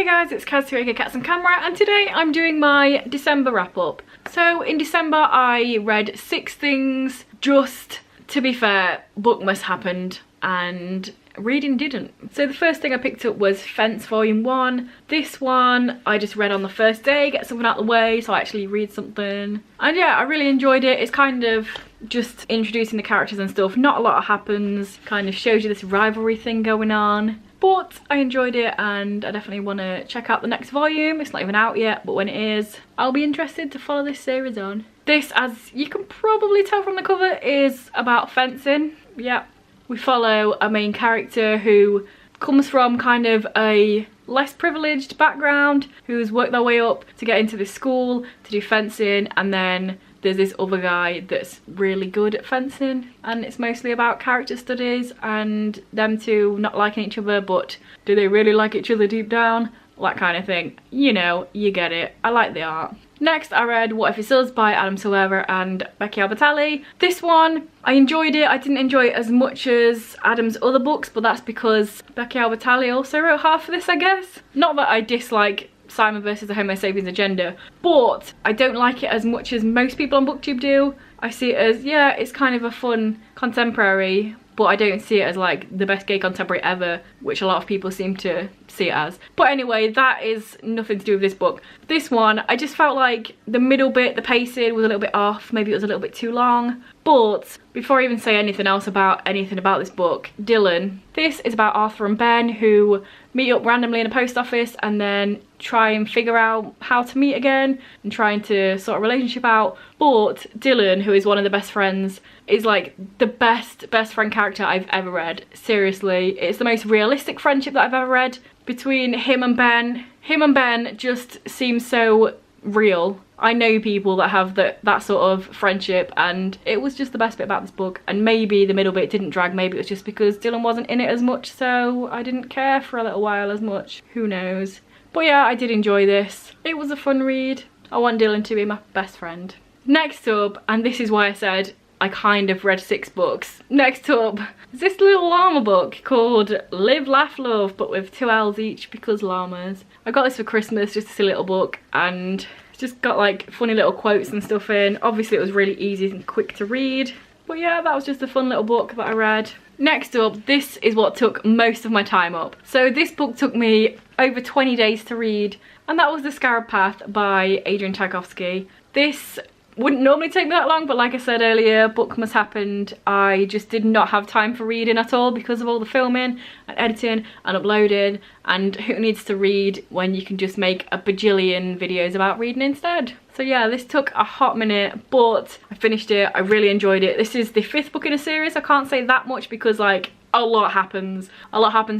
Hey guys, it's Kaz here, Cats and Camera, and today I'm doing my December wrap up. So in December I read 6 things. Just to be fair, Bookmas happened and reading didn't. So the first thing I picked up was Fence Volume 1. This one I just read on the first day, get something out of the way so I actually read something. And yeah, I really enjoyed it. It's kind of just introducing the characters and stuff. Not a lot happens, kind of shows you this rivalry thing going on. But I enjoyed it and I definitely want to check out the next volume. It's not even out yet, but when it is, I'll be interested to follow this series on. This, as you can probably tell from the cover, is about fencing. Yeah, we follow a main character who comes from kind of a less privileged background, who's worked their way up to get into this school to do fencing, and then there's this other guy that's really good at fencing, and it's mostly about character studies and them two not liking each other, but do they really like each other deep down? That kind of thing. You know, you get it. I like the art. Next I read What If It's Us by Adam Silvera and Becky Albertalli. This one, I enjoyed it. I didn't enjoy it as much as Adam's other books, but that's because Becky Albertalli also wrote half of this, I guess. Not that I dislike Simon versus the Homo sapiens agenda, but I don't like it as much as most people on BookTube do. I see it as, yeah, it's kind of a fun contemporary, but I don't see it as like the best gay contemporary ever, which a lot of people seem to see it as. But anyway, that is nothing to do with this book. This one, I just felt like the middle bit, the pacing was a little bit off, maybe it was a little bit too long. But before I even say anything else about this book, Dylan, this is about Arthur and Ben who meet up randomly in a post office and then try and figure out how to meet again and trying to sort a relationship out. But Dylan, who is one of the best friends, is like the best friend character I've ever read. Seriously, it's the most realistic friendship that I've ever read. Between him and Ben just seem so real. I know people that have that sort of friendship, and it was just the best bit about this book. And maybe the middle bit didn't drag, maybe it was just because Dylan wasn't in it as much, so I didn't care for a little while as much. Who knows? But yeah, I did enjoy this. It was a fun read. I want Dylan to be my best friend. Next up, and this is why I said I kind of read 6 books. Next up is this little llama book called Live, Laugh, Love, but with 2 L's each because llamas. I got this for Christmas, just a silly little book, and it's just got like funny little quotes and stuff in. Obviously it was really easy and quick to read. But yeah, that was just a fun little book that I read. Next up, this is what took most of my time up. So this book took me over 20 days to read, and that was The Scarab Path by Adrian Tchaikovsky. This wouldn't normally take me that long, but like I said earlier, Bookmas happened. I just did not have time for reading at all because of all the filming and editing and uploading, and who needs to read when you can just make a bajillion videos about reading instead. So yeah, this took a hot minute, but I finished it. I really enjoyed it. This is the 5th book in a series. I can't say that much because like a lot happens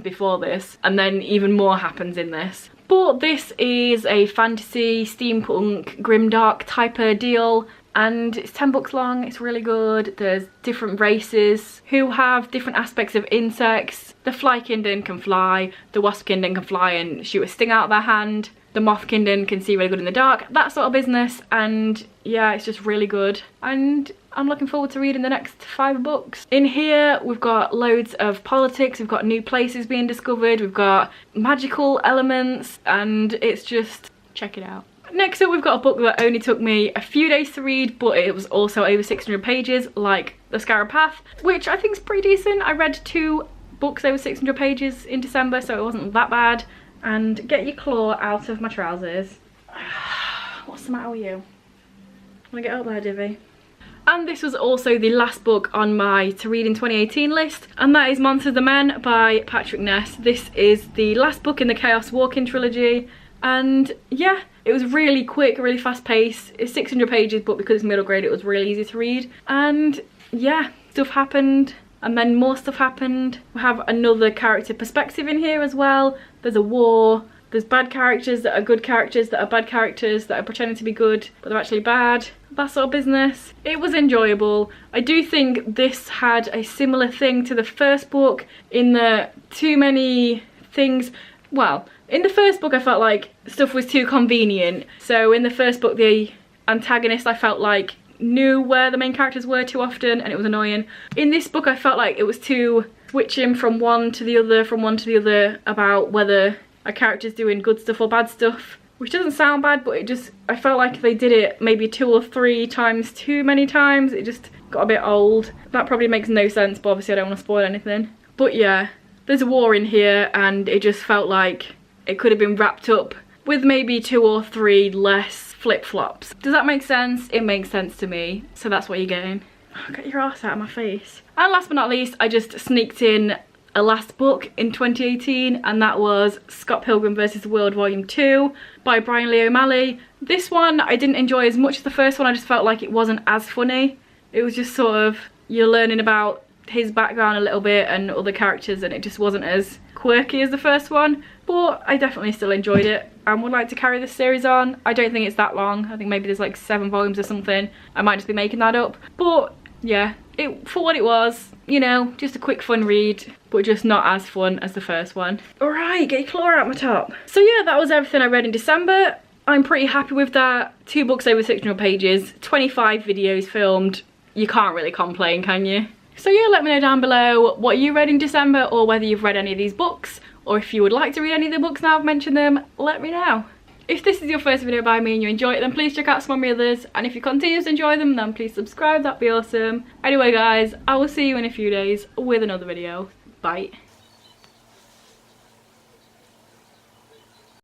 before this, and then even more happens in this. But this is a fantasy, steampunk, grimdark type of deal, and it's 10 books long. It's really good. There's different races who have different aspects of insects. The Flykinden can fly, the Waspkinden can fly and shoot a sting out of their hand. The Mothkinden can see really good in the dark, that sort of business, and yeah, it's just really good. And I'm looking forward to reading the next 5 books. In here, we've got loads of politics, we've got new places being discovered, we've got magical elements, and it's just, check it out. Next up, we've got a book that only took me a few days to read, but it was also over 600 pages, like The Scarab Path, which I think is pretty decent. I read 2 books over 600 pages in December, so it wasn't that bad. And get your claw out of my trousers. What's the matter with you? Wanna get up there, Divvy? And this was also the last book on my to read in 2018 list, and that is Monsters of the Men by Patrick Ness. This is the last book in the Chaos Walking trilogy, and yeah, it was really quick, really fast paced. It's 600 pages, but because it's middle grade it was really easy to read. And yeah, stuff happened, and then more stuff happened. We have another character perspective in here as well. There's a war, there's bad characters that are good characters, that are bad characters that are pretending to be good but they're actually bad, that sort of business. It was enjoyable. I do think this had a similar thing to the first book in that too many things, well, in the first book I felt like stuff was too convenient. So in the first book the antagonist, I felt like, knew where the main characters were too often and it was annoying. In this book I felt like it was too switching from one to the other, about whether a character's doing good stuff or bad stuff, which doesn't sound bad, but I felt like they did it maybe 2 or 3 times too many times. It just got a bit old. That probably makes no sense, but obviously I don't want to spoil anything. But yeah, there's a war in here and it just felt like it could have been wrapped up with maybe 2 or 3 less flip-flops. Does that make sense? It makes sense to me. So that's what you're getting. Oh, get your ass out of my face. And last but not least, I just sneaked in a last book in 2018, and that was Scott Pilgrim vs. the World Volume 2 by Brian Lee O'Malley. This one I didn't enjoy as much as the first one. I just felt like it wasn't as funny. It was just sort of, you're learning about his background a little bit and other characters, and it just wasn't as quirky as the first one. But I definitely still enjoyed it and would like to carry this series on. I don't think it's that long. I think maybe there's like 7 volumes or something. I might just be making that up. But yeah, for what it was, you know, just a quick fun read, but just not as fun as the first one. Alright, get your claw out my top. So yeah, that was everything I read in December. I'm pretty happy with that. 2 books over 600 pages, 25 videos filmed. You can't really complain, can you? So yeah, let me know down below what you read in December, or whether you've read any of these books, or if you would like to read any of the books now I've mentioned them, let me know. If this is your first video by me and you enjoy it, then please check out some of my others, and if you continue to enjoy them, then please subscribe, that'd be awesome. Anyway guys, I will see you in a few days with another video. Bye.